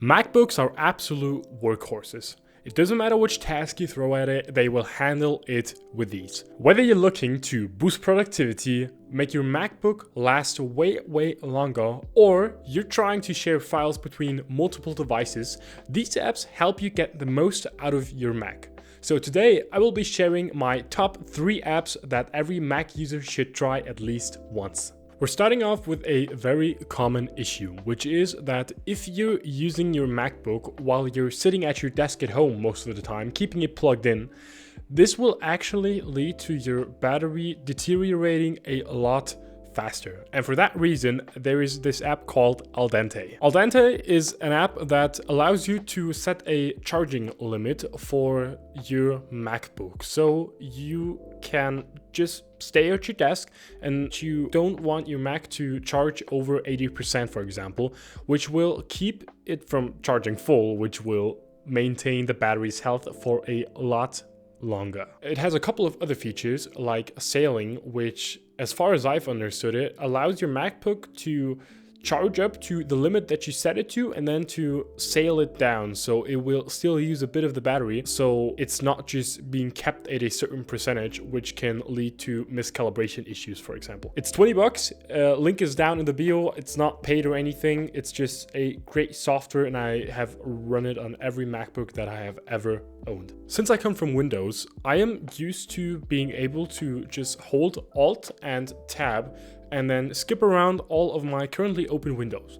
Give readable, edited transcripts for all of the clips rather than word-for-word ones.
MacBooks are absolute workhorses. It doesn't matter which task you throw at it, they will handle it with ease. Whether you're looking to boost productivity, make your MacBook last way longer, or you're trying to share files between multiple devices, these apps help you get the most out of your Mac. So today I will be sharing my top 3 apps that every Mac user should try at least once. We're starting off with a very common issue, which is that if you're using your MacBook while you're sitting at your desk at home most of the time, keeping it plugged in, this will actually lead to your battery deteriorating a lot faster. And for that reason, there is this app called Aldente. Aldente is an app that allows you to set a charging limit for your MacBook. So you can just stay at your desk and you don't want your Mac to charge over 80%, for example, which will keep it from charging full, which will maintain the battery's health for a lot longer. It has a couple of other features like sailing, which, as far as I've understood it, allows your MacBook to charge up to the limit that you set it to and then to sail it down, so it will still use a bit of the battery, so it's not just being kept at a certain percentage, which can lead to miscalibration issues, for example. It's $20, link is down in the bio. It's not paid or anything, it's just a great software and I have run it on every MacBook that I have ever owned. Since I come from Windows, I am used to being able to just hold Alt and Tab and then skip around all of my currently open windows.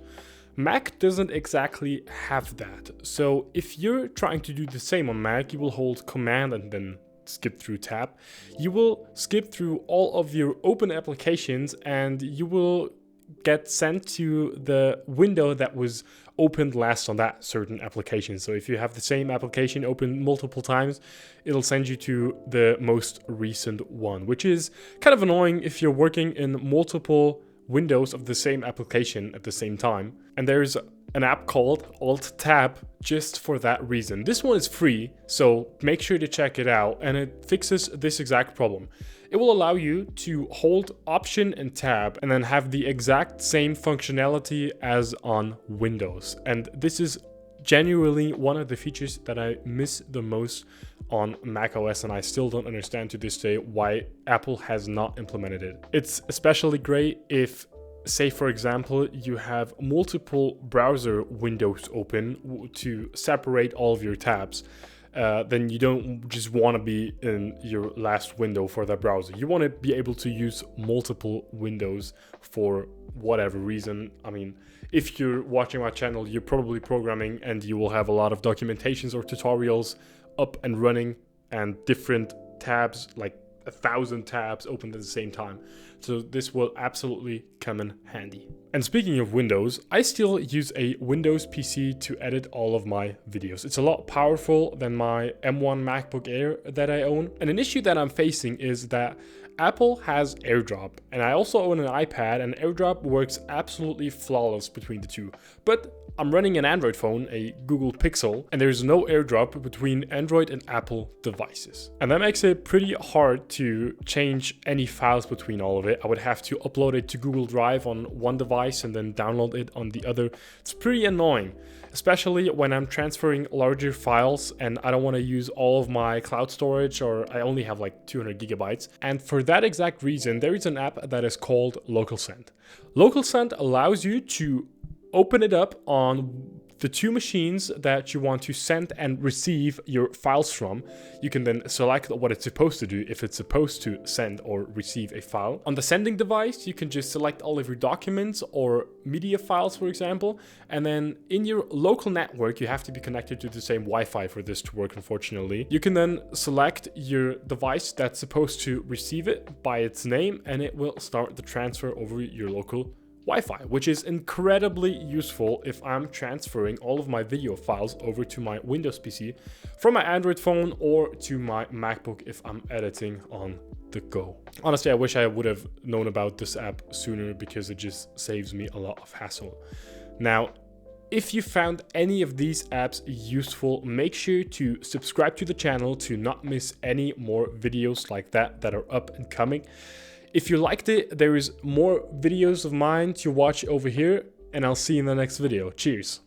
Mac doesn't exactly have that. So if you're trying to do the same on Mac, you will hold Command and then skip through Tab. You will skip through all of your open applications and you will get sent to the window that was opened last on that certain application. So if you have the same application open multiple times, it'll send you to the most recent one, which is kind of annoying if you're working in multiple windows of the same application at the same time. And there's an app called Alt Tab just for that reason. This one is free, so make sure to check it out, and it fixes this exact problem. It will allow you to hold Option and Tab and then have the exact same functionality as on Windows. And this is genuinely one of the features that I miss the most on macOS, and I still don't understand to this day why Apple has not implemented it. It's especially great if, say for example, you have multiple browser windows open to separate all of your tabs. Then you don't just want to be in your last window for that browser. You want to be able to use multiple windows for whatever reason. I mean, if you're watching my channel, you're probably programming and you will have a lot of documentations or tutorials up and running and different tabs, like 1,000 tabs opened at the same time. So this will absolutely come in handy. And speaking of Windows, I still use a Windows PC to edit all of my videos. It's a lot powerful than my M1 MacBook Air that I own. And an issue that I'm facing is that Apple has AirDrop, and I also own an iPad, and AirDrop works absolutely flawless between the two. But I'm running an Android phone, a Google Pixel, and there's no AirDrop between Android and Apple devices. And that makes it pretty hard to change any files between all of it. I would have to upload it to Google Drive on one device and then download it on the other. It's pretty annoying, especially when I'm transferring larger files and I don't want to use all of my cloud storage, or I only have like 200 gigabytes. And for that exact reason, there is an app that is called LocalSend. LocalSend allows you to open it up on the 2 machines that you want to send and receive your files from. You can then select what it's supposed to do, if it's supposed to send or receive a file. On the sending device, you can just select all of your documents or media files, for example. And then in your local network, you have to be connected to the same Wi-Fi for this to work, unfortunately. You can then select your device that's supposed to receive it by its name, and it will start the transfer over your local Wi-Fi, which is incredibly useful if I'm transferring all of my video files over to my Windows PC from my Android phone or to my MacBook if I'm editing on the go. Honestly, I wish I would have known about this app sooner because it just saves me a lot of hassle. Now, if you found any of these apps useful, make sure to subscribe to the channel to not miss any more videos like that are up and coming. If you liked it, there is more videos of mine to watch over here, and I'll see you in the next video. Cheers.